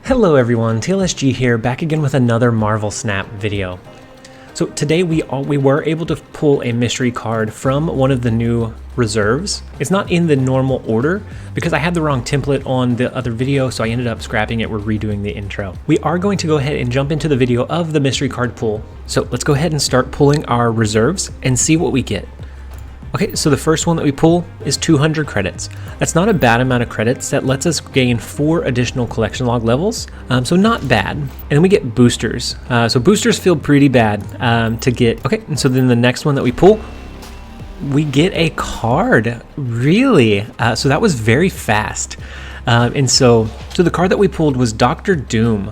Hello everyone, TLSG here, back again with another Marvel Snap video. So today we were able to pull a mystery card from one of the new reserves. It's not in the normal order because I had the wrong template on the other video, so I ended up scrapping it. We're redoing the intro. We are going to go ahead and jump into the video of the mystery card pull. So let's go ahead and start pulling our reserves and see what we get. Okay, so the first one that we pull is 200 credits. That's not a bad amount of credits. That lets us gain 4 additional collection log levels, so not bad. And then we get boosters. So boosters feel pretty bad to get. Okay, and so then the next one that we pull, we get a card. Really? So that was very fast. And so the card that we pulled was Dr. Doom.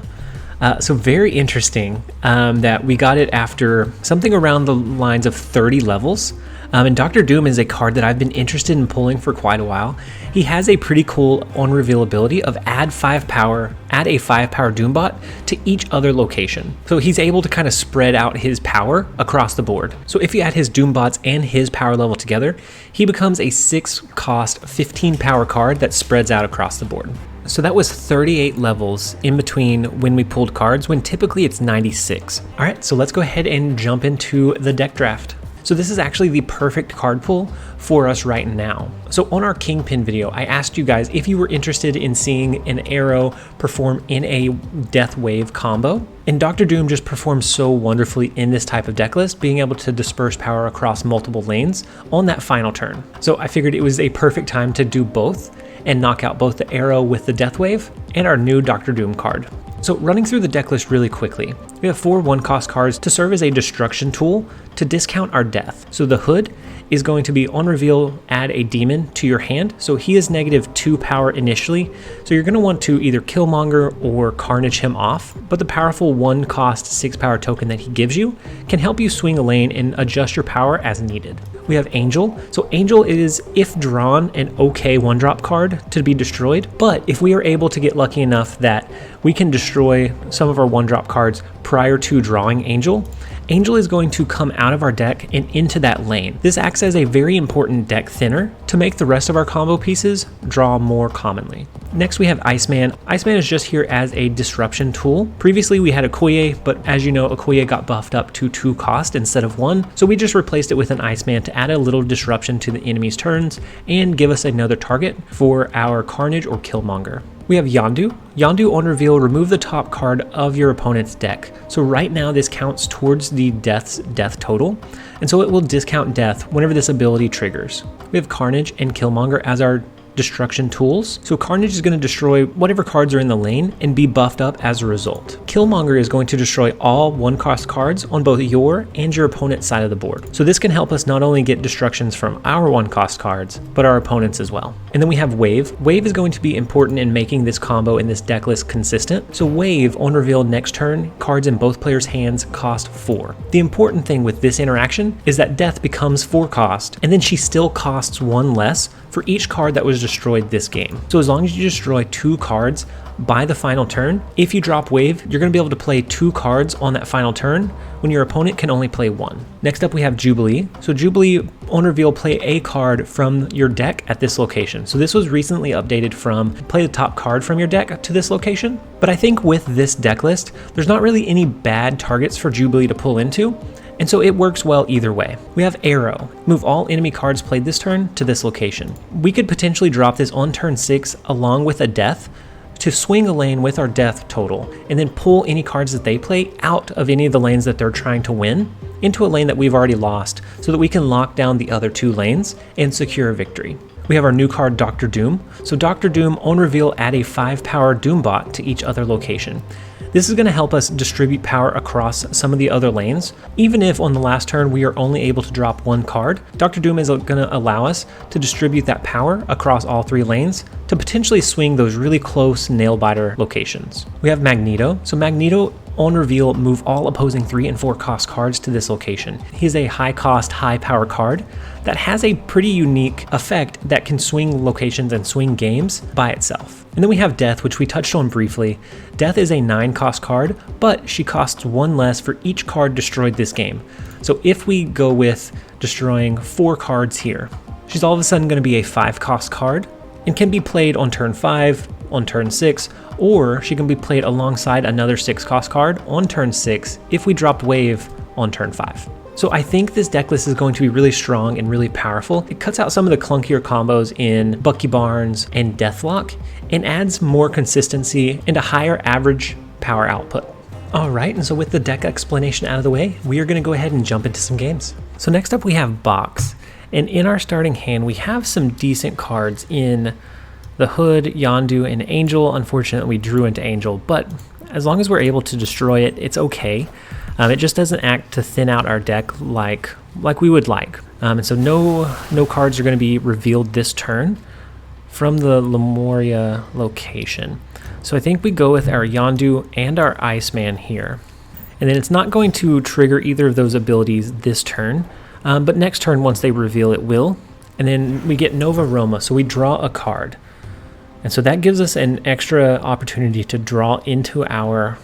So very interesting that we got it after something around the lines of 30 levels. And Dr. Doom is a card that I've been interested in pulling for quite a while. He has a pretty cool on-reveal ability of add a 5-power Doombot to each other location. So he's able to kind of spread out his power across the board. So if you add his Doombots and his power level together, he becomes a 6-cost, 15-power card that spreads out across the board. So that was 38 levels in between when we pulled cards, when typically it's 96. All right, so let's go ahead and jump into the deck draft. So this is actually the perfect card pull for us right now. So on our Kingpin video, I asked you guys if you were interested in seeing an Arrow perform in a Death Wave combo. And Dr. Doom just performs so wonderfully in this type of deck list, being able to disperse power across multiple lanes on that final turn. So I figured it was a perfect time to do both and knock out both the Arrow with the Death Wave and our new Dr. Doom card. So running through the deck list really quickly, we have 4 1-cost cards to serve as a destruction tool to discount our death. So the Hood is going to be on reveal, add a demon to your hand. So he is -2 power initially. So you're going to want to either Killmonger or Carnage him off, but the powerful 1-cost 6-power token that he gives you can help you swing a lane and adjust your power as needed. We have Angel. So Angel is, if drawn, an okay 1-drop card to be destroyed, but if we are able to get lucky enough that we can destroy some of our 1-drop cards prior to drawing Angel, Angel is going to come out of our deck and into that lane. This acts as a very important deck thinner to make the rest of our combo pieces draw more commonly. Next we have Iceman. Iceman is just here as a disruption tool. Previously we had Okoye, but as you know, Okoye got buffed up to 2 cost instead of 1, so we just replaced it with an Iceman to add a little disruption to the enemy's turns and give us another target for our Carnage or Killmonger. We have Yondu. Yondu on reveal, remove the top card of your opponent's deck. So right now this counts towards the death total, and so it will discount death whenever this ability triggers. We have Carnage and Killmonger as our destruction tools. So Carnage is going to destroy whatever cards are in the lane and be buffed up as a result. Killmonger is going to destroy all 1-cost cards on both your and your opponent's side of the board. So this can help us not only get destructions from our 1-cost cards, but our opponents as well. And then we have Wave. Wave is going to be important in making this combo in this deck list consistent. So Wave, on reveal next turn, cards in both players' hands cost 4. The important thing with this interaction is that Death becomes 4 cost, and then she still costs 1 less for each card that was destroyed this game. So as long as you destroy 2 cards by the final turn, if you drop Wave, you're going to be able to play 2 cards on that final turn when your opponent can only play 1. Next up we have Jubilee. So Jubilee, on reveal, play a card from your deck at this location. So this was recently updated from play the top card from your deck to this location. But I think with this deck list, there's not really any bad targets for Jubilee to pull into, and so it works well either way. We have Arrow. Move all enemy cards played this turn to this location. We could potentially drop this on turn 6 along with a death to swing a lane with our death total, and then pull any cards that they play out of any of the lanes that they're trying to win into a lane that we've already lost, so that we can lock down the other 2 lanes and secure a victory. We have our new card, Dr. Doom. So Dr. Doom, on reveal, add a 5-power Doombot to each other location. This is going to help us distribute power across some of the other lanes. Even if on the last turn we are only able to drop 1 card, Dr. Doom is going to allow us to distribute that power across all 3 lanes to potentially swing those really close nail-biter locations. We have Magneto. So Magneto, on reveal, move all opposing 3 and 4 cost cards to this location. He's a high cost, high power card that has a pretty unique effect that can swing locations and swing games by itself. And then we have Death, which we touched on briefly. Death is a 9-cost card, but she costs 1 less for each card destroyed this game. So if we go with destroying 4 cards here, she's all of a sudden going to be a 5-cost card and can be played on turn 5, on turn 6, or she can be played alongside another 6-cost card on turn 6 if we dropped Wave on turn 5. So I think this deck list is going to be really strong and really powerful. It cuts out some of the clunkier combos in Bucky Barnes and Deathlock and adds more consistency and a higher average power output. Alright, and so with the deck explanation out of the way, we are going to go ahead and jump into some games. So next up we have Box, and in our starting hand we have some decent cards in the Hood, Yondu, and Angel. Unfortunately we drew into Angel, but as long as we're able to destroy it, it's okay. It just doesn't act to thin out our deck like we would like. And so no cards are going to be revealed this turn from the Lemuria location. So I think we go with our Yondu and our Iceman here. And then it's not going to trigger either of those abilities this turn, but next turn once they reveal it will. And then we get Nova Roma, so we draw a card. And so that gives us an extra opportunity to draw into our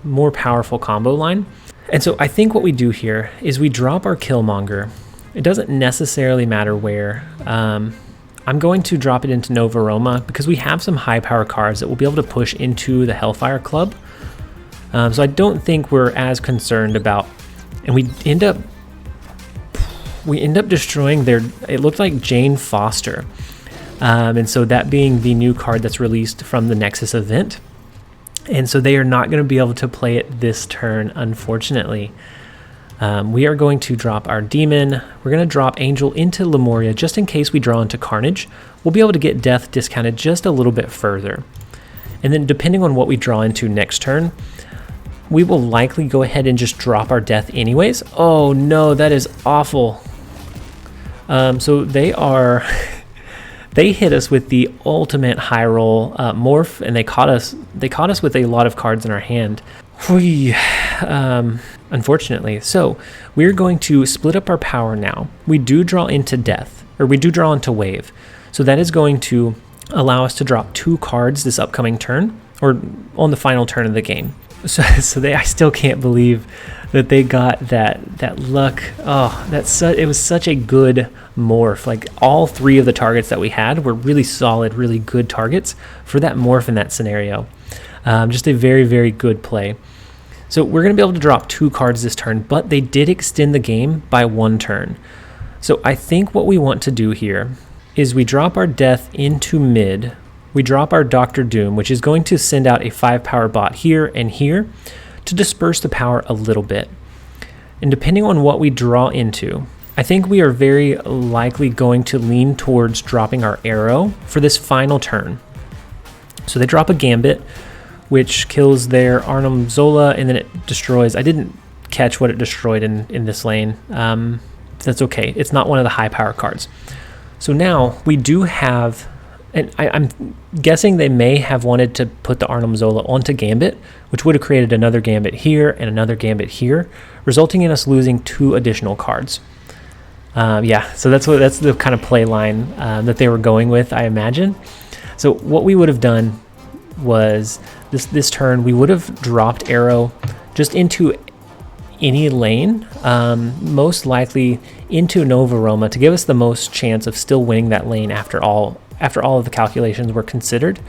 more powerful combo line. And so I think what we do here is we drop our Killmonger. It doesn't necessarily matter where. I'm going to drop it into Nova Roma because we have some high power cards that we'll be able to push into the Hellfire Club. So I don't think we're as concerned about, and we end up destroying their, it looked like Jane Foster. And so that being the new card that's released from the Nexus event. And so they are not going to be able to play it this turn, unfortunately. We are going to drop our Demon. We're going to drop Angel into Lemuria just in case we draw into Carnage. We'll be able to get Death discounted just a little bit further. And then depending on what we draw into next turn, we will likely go ahead and just drop our Death anyways. Oh no, that is awful. So they are... They hit us with the ultimate high roll morph, and they caught us with a lot of cards in our hand. Unfortunately. So we're going to split up our power now. We do draw into Death, or we do draw into Wave. So that is going to allow us to drop 2 cards this upcoming turn, or on the final turn of the game. So I still can't believe that they got that luck. Oh, it was such a good morph. Like all 3 of the targets that we had were really solid, really good targets for that morph in that scenario. Just a very, very good play. So we're going to be able to drop 2 cards this turn, but they did extend the game by 1 turn. So I think what we want to do here is we drop our Death into mid. We drop our Dr. Doom, which is going to send out a 5-power bot here and here to disperse the power a little bit. And depending on what we draw into, I think we are very likely going to lean towards dropping our Arrow for this final turn. So they drop a Gambit, which kills their Arnim Zola, and then it destroys. I didn't catch what it destroyed in this lane. That's okay. It's not one of the high power cards. So now we do have... And I'm guessing they may have wanted to put the Arnim Zola onto Gambit, which would have created another Gambit here and another Gambit here, resulting in us losing 2 additional cards. Yeah, so that's the kind of play line that they were going with, I imagine. So what we would have done was this turn, we would have dropped Arrow just into any lane, most likely into Nova Roma to give us the most chance of still winning that lane after all of the calculations were considered.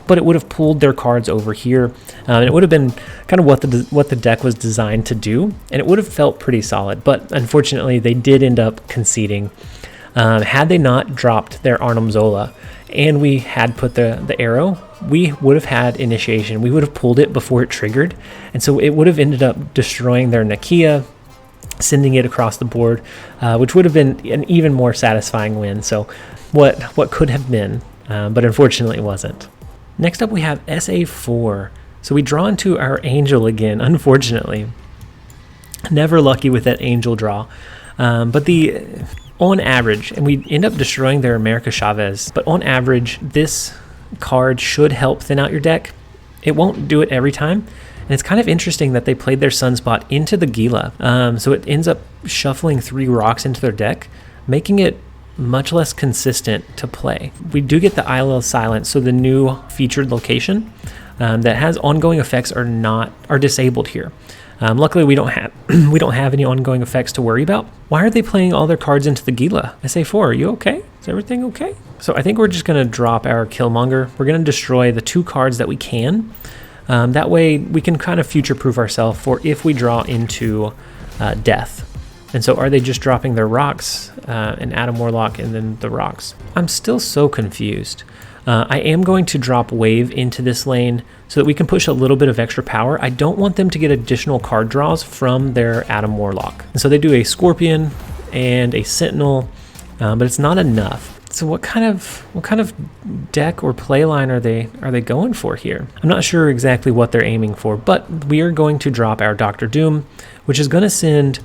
But it would have pulled their cards over here, and it would have been kind of what the deck was designed to do, and it would have felt pretty solid. But unfortunately, they did end up conceding. Had they not dropped their Arnim Zola, and we had put the Arrow, we would have had initiation. We would have pulled it before it triggered, and so it would have ended up destroying their Nakia, sending it across the board, which would have been an even more satisfying win. So what could have been, but unfortunately it wasn't. Next up we have SA4. So we draw into our Angel again, unfortunately. Never lucky with that Angel draw. But on average, and we end up destroying their America Chavez, but on average, this card should help thin out your deck. It won't do it every time. And it's kind of interesting that they played their Sunspot into the Gila. So it ends up shuffling 3 rocks into their deck, making it much less consistent to play. We do get the Isle of Silence, so the new featured location that has ongoing effects are disabled here. Luckily, we don't have any ongoing effects to worry about. Why are they playing all their cards into the Gila? SA4, are you okay? Is everything okay? So I think we're just going to drop our Killmonger. We're going to destroy the 2 cards that we can. That way we can kind of future-proof ourselves for if we draw into death. And so are they just dropping their rocks, an Atom Warlock, and then the rocks? I'm still so confused. I am going to drop Wave into this lane so that we can push a little bit of extra power. I don't want them to get additional card draws from their Atom Warlock. And so they do a Scorpion and a Sentinel, but it's not enough. So what kind of deck or play line are they going for here? I'm not sure exactly what they're aiming for, but we are going to drop our Dr. Doom, which is going to send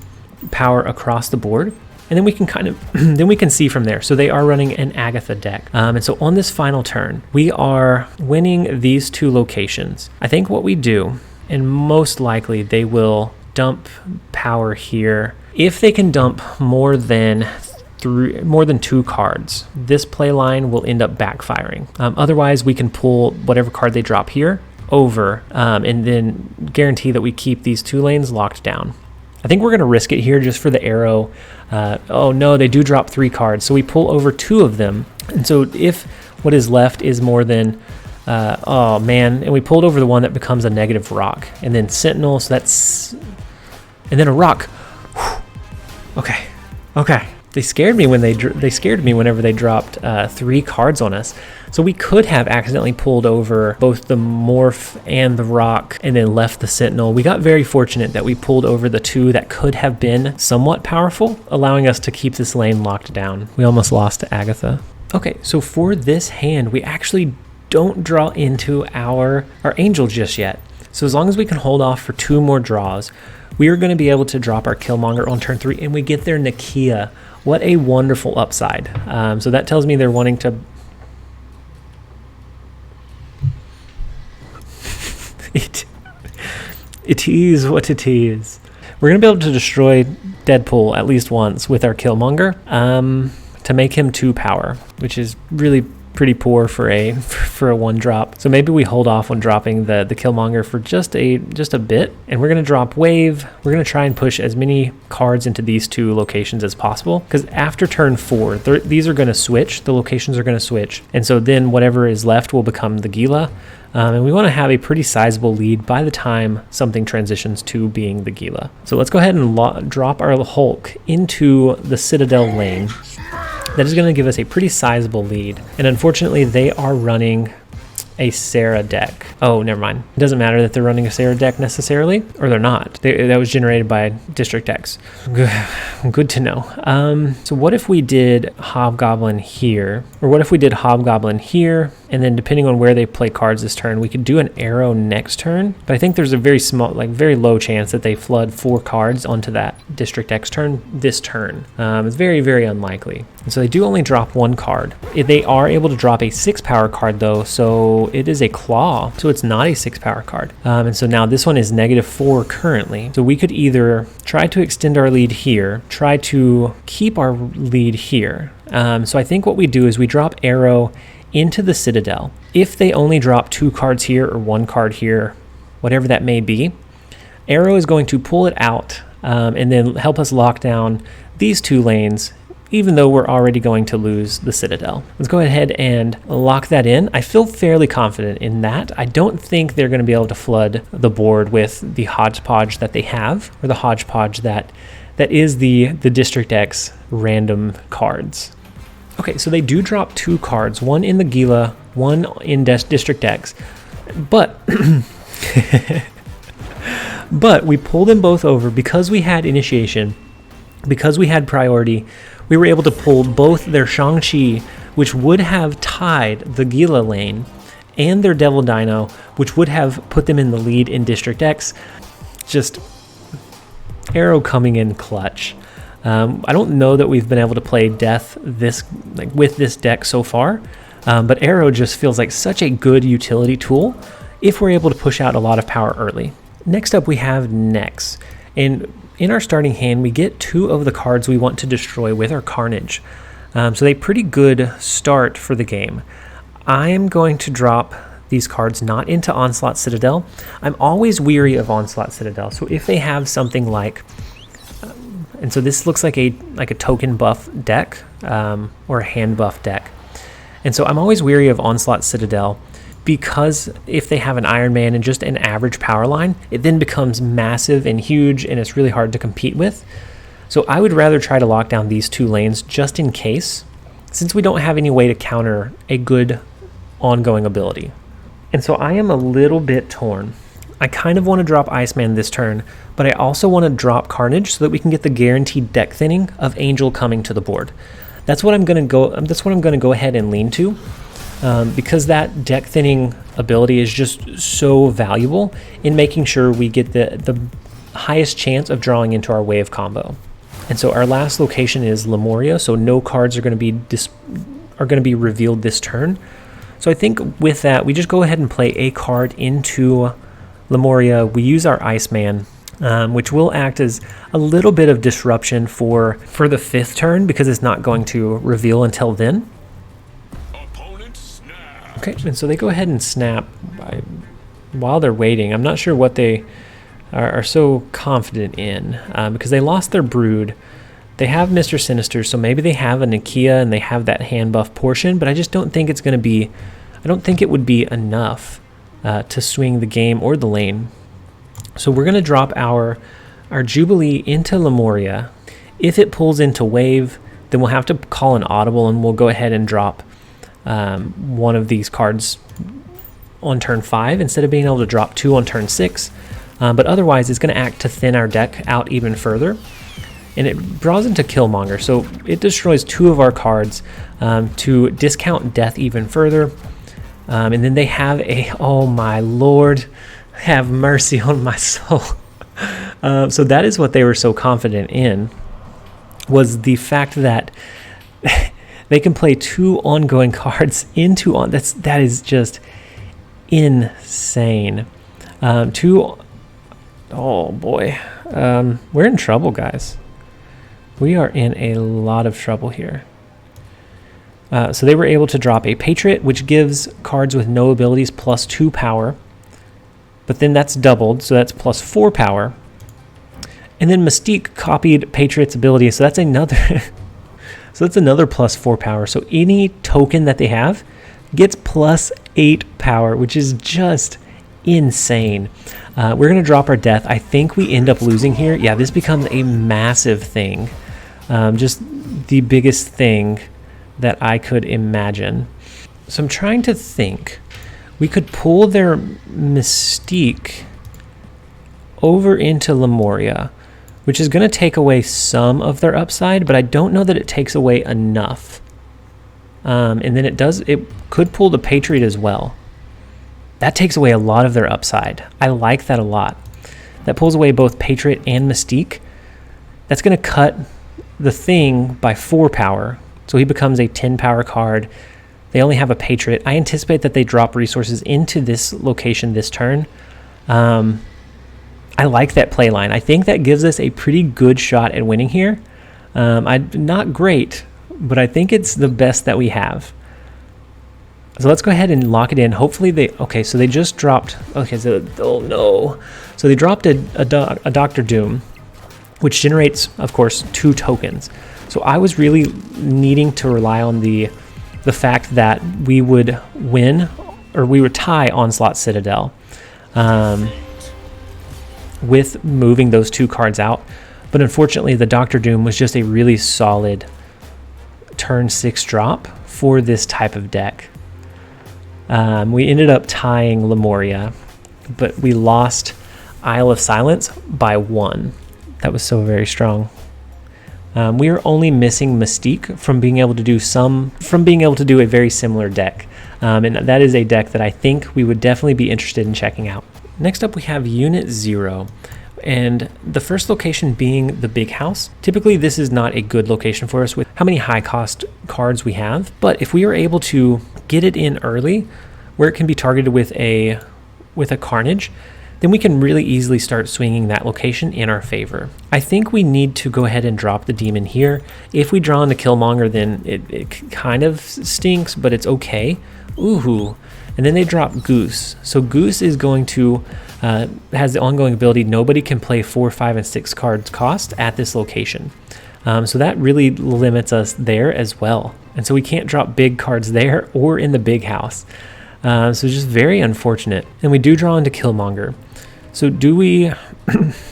power across the board, and then we can then we can see from there. So they are running an Agatha deck, and so on this final turn we are winning these 2 locations. I think what we do, and most likely they will dump power here. If they can dump more than 2 cards, this play line will end up backfiring. Otherwise we can pull whatever card they drop here over, and then guarantee that we keep these 2 lanes locked down. I think we're going to risk it here just for the arrow. Oh no, they do drop 3 cards, so we pull over 2 of them. And so if what is left is more than, oh man, and we pulled over the one that becomes a negative rock. And then Sentinel, so that's, and then a rock. Whew. Okay. They scared me whenever they dropped 3 cards on us. So we could have accidentally pulled over both the Morph and the Rock and then left the Sentinel. We got very fortunate that we pulled over the 2 that could have been somewhat powerful, allowing us to keep this lane locked down. We almost lost to Agatha. Okay, so for this hand, we actually don't draw into our Angel just yet. So as long as we can hold off for 2 more draws, we are going to be able to drop our Killmonger on turn 3, and we get their Nakia. What a wonderful upside. So that tells me they're wanting to... It is what it is. We're going to be able to destroy Deadpool at least once with our Killmonger to make him 2 power, which is really pretty poor for a 1-drop. So maybe we hold off on dropping the Killmonger for just a bit, and we're going to drop Wave. We're going to try and push as many cards into these 2 locations as possible, because after turn 4 these are going to switch, the locations are going to switch, and so then whatever is left will become the Gila, and we want to have a pretty sizable lead by the time something transitions to being the Gila. So let's go ahead and drop our Hulk into the Citadel lane. That is going to give us a pretty sizable lead. And unfortunately, they are running a Sarah deck. Oh, never mind. It doesn't matter that they're running a Sarah deck necessarily, or they're not. That was generated by District X. Good to know. So what if we did Hobgoblin here? Or what if we did Hobgoblin here? And then depending on where they play cards this turn, we could do an arrow next turn. But I think there's a very low chance that they flood 4 cards onto that District X turn this turn. It's very, very unlikely. And so they do only drop 1 card. They are able to drop a 6-power card though, so it is a Claw. So it's not a 6-power card. And so now this one is -4 currently. So we could either try to extend our lead here, try to keep our lead here. So I think what we do is we drop Arrow into the Citadel. If they only drop 2 cards here or 1 card here, whatever that may be, Arrow is going to pull it out and then help us lock down these 2 lanes, even though we're already going to lose the Citadel. Let's go ahead and lock that in. I feel fairly confident in that. I don't think they're going to be able to flood the board with the hodgepodge that they have, or the hodgepodge that is the District X random cards. Okay, so they do drop 2 cards, one in the Gila, one in District X, but but we pull them both over because we had initiation, because we had priority. We were able to pull both their Shang-Chi, which would have tied the Gila lane, and their Devil Dino, which would have put them in the lead in District X. Just Arrow coming in clutch. I don't know that we've been able to play Death with this deck so far, but Arrow just feels like such a good utility tool if we're able to push out a lot of power early. Next up we have Nex, and in our starting hand we get 2 of the cards we want to destroy with our Carnage. So they pretty good start for the game. I am going to drop these cards not into Onslaught Citadel. I'm always weary of Onslaught Citadel, so if they have something like And so this looks like a token buff deck, or a hand buff deck. And so I'm always weary of Onslaught Citadel, because if they have an Iron Man and just an average power line, it then becomes massive and huge, and it's really hard to compete with. So I would rather try to lock down these 2 lanes just in case, since we don't have any way to counter a good ongoing ability. And so I am a little bit torn. I kind of want to drop Iceman this turn, but I also want to drop Carnage so that we can get the guaranteed deck thinning of Angel coming to the board. That's what I'm going to go ahead and lean to, because that deck thinning ability is just so valuable in making sure we get the highest chance of drawing into our wave combo. And so our last location is Lemuria, so no cards are going to be revealed this turn. So I think with that, we just go ahead and play a card into Lemuria. We use our Iceman, which will act as a little bit of disruption for the 5th turn, because it's not going to reveal until then. Okay, and so they go ahead and snap while they're waiting. I'm not sure what they are so confident in, because they lost their Brood. They have Mr. Sinister, so maybe they have a Nakia and they have that hand buff portion, but I just don't think it's going to be, I don't think it would be enough to swing the game or the lane. So we're going to drop our Jubilee into Lemuria. If it pulls into wave, then we'll have to call an audible, and we'll go ahead and drop one of these cards on turn 5 instead of being able to drop 2 on turn 6. But otherwise, it's going to act to thin our deck out even further. And it draws into Killmonger, so it destroys 2 of our cards to discount death even further. And then they have a, oh my lord, have mercy on my soul. So that is what they were so confident in, was the fact that they can play 2 ongoing cards into on. That is just insane. Oh boy, we're in trouble, guys. We are in a lot of trouble here. So they were able to drop a Patriot, which gives cards with no abilities +2 power. But then that's doubled, so that's +4 power. And then Mystique copied Patriot's ability, so that's another +4 power. So any token that they have gets +8 power, which is just insane. We're going to drop our death. I think we end up losing here. Yeah, this becomes a massive thing. Just the biggest thing that I could imagine. So I'm trying to think. We could pull their Mystique over into Lemuria, which is going to take away some of their upside, but I don't know that it takes away enough. And then it could pull the Patriot as well. That takes away a lot of their upside. I like that a lot. That pulls away both Patriot and Mystique. That's going to cut the Thing by 4 power. So he becomes a 10 power card. They only have a Patriot. I anticipate that they drop resources into this location this turn. I like that play line. I think that gives us a pretty good shot at winning here. Not great, but I think it's the best that we have. So let's go ahead and lock it in. Hopefully okay, so they just dropped, oh no. So they dropped a Dr. Doom, which generates, of course, 2 tokens. So I was really needing to rely on the fact that we would win, or we would tie Onslaught Citadel with moving those 2 cards out. But unfortunately, the Dr. Doom was just a really solid turn 6 drop for this type of deck. We ended up tying Lemuria, but we lost Isle of Silence by 1. That was so very strong. We are only missing Mystique from being able to do a very similar deck. And that is a deck that I think we would definitely be interested in checking out. Next up, we have Unit 0. And the first location being the big house. Typically, this is not a good location for us with how many high cost cards we have. But if we are able to get it in early, where it can be targeted with a Carnage, then we can really easily start swinging that location in our favor. I think we need to go ahead and drop the demon here. If we draw into Killmonger, then it kind of stinks, but it's okay. Ooh, and then they drop Goose. So Goose is going to has the ongoing ability, nobody can play 4, 5, and 6 cards cost at this location. So that really limits us there as well. And so we can't drop big cards there or in the big house. So just very unfortunate. And we do draw into Killmonger. So do we?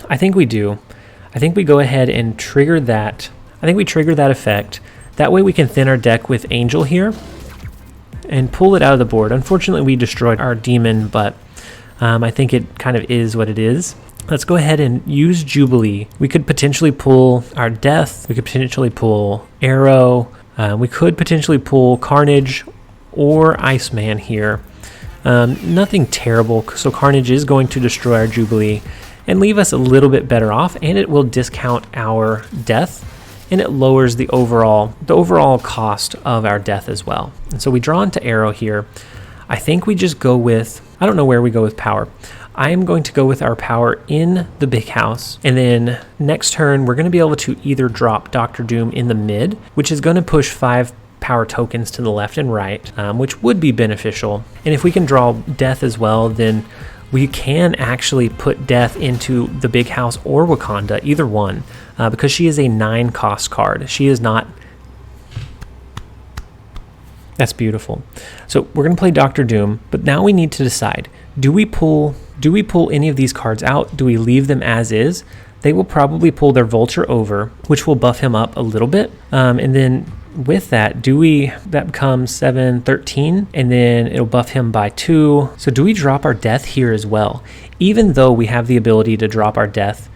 I think we do. I think we go ahead and trigger that. I think we trigger that effect. That way we can thin our deck with Angel here and pull it out of the board. Unfortunately, we destroyed our demon, but I think it kind of is what it is. Let's go ahead and use Jubilee. We could potentially pull our Death. We could potentially pull Arrow. We could potentially pull Carnage or Iceman here. Nothing terrible, so Carnage is going to destroy our Jubilee and leave us a little bit better off, and it will discount our Death, and it lowers the overall cost of our Death as well. And so we draw into Arrow here. I think we just go with, I don't know where we go with power. I am going to go with our power in the big house, and then next turn we're going to be able to either drop Dr. Doom in the mid, which is going to push 5 power tokens to the left and right, which would be beneficial. And if we can draw Death as well, then we can actually put Death into the big house or Wakanda, either one, because she is a 9 cost card. She is not. That's beautiful. So we're going to play Dr. Doom, but now we need to decide, do we pull any of these cards out? Do we leave them as is? They will probably pull their Vulture over, which will buff him up a little bit. And then with that, that becomes 7, 13, and then it'll buff him by 2. So do we drop our Death here as well? Even though we have the ability to drop our Death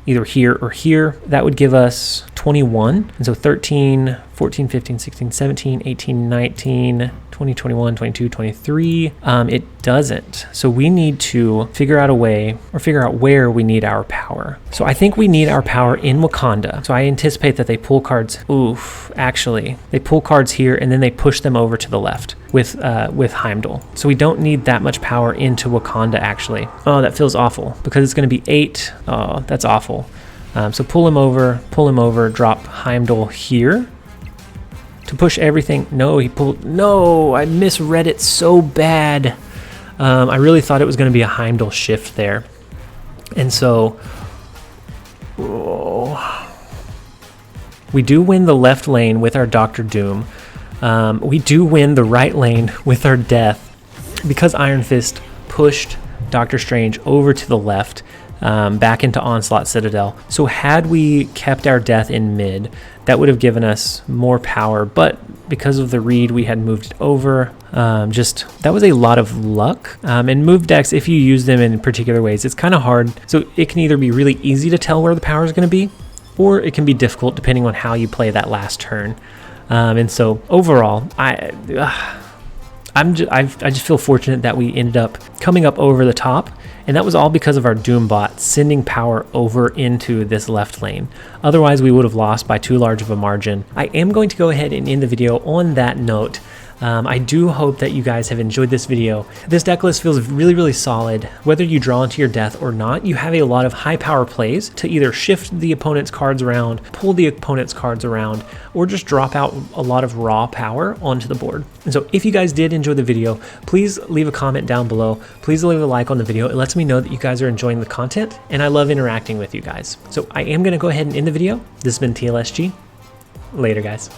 either here or here, that would give us 21. And so 13, 14, 15, 16, 17, 18, 19, 20, 21, 22, 23. It doesn't. So we need to figure out a way, or figure out where we need our power. So I think we need our power in Wakanda. So I anticipate that they pull cards. Actually, they pull cards here and then they push them over to the left with Heimdall. So we don't need that much power into Wakanda actually. Oh, that feels awful because it's going to be 8. Oh, that's awful. So pull him over, drop Heimdall here to push everything. No, I misread it so bad. I really thought it was going to be a Heimdall shift there. And so we do win the left lane with our Dr. Doom. We do win the right lane with our Death because Iron Fist pushed Doctor Strange over to the left, back into Onslaught Citadel. So had we kept our Death in mid, that would have given us more power, but because of the read, we had moved it over. That was a lot of luck. And move decks, if you use them in particular ways, it's kind of hard. So it can either be really easy to tell where the power is going to be, or it can be difficult depending on how you play that last turn. And so overall, I just feel fortunate that we ended up coming up over the top, and that was all because of our Doombot sending power over into this left lane. Otherwise, we would have lost by too large of a margin. I am going to go ahead and end the video on that note. I do hope that you guys have enjoyed this video. This deck list feels really, really solid. Whether you draw into your Death or not, you have a lot of high power plays to either shift the opponent's cards around, pull the opponent's cards around, or just drop out a lot of raw power onto the board. And so if you guys did enjoy the video, please leave a comment down below. Please leave a like on the video. It lets me know that you guys are enjoying the content, and I love interacting with you guys. So I am going to go ahead and end the video. This has been TLSG. Later, guys.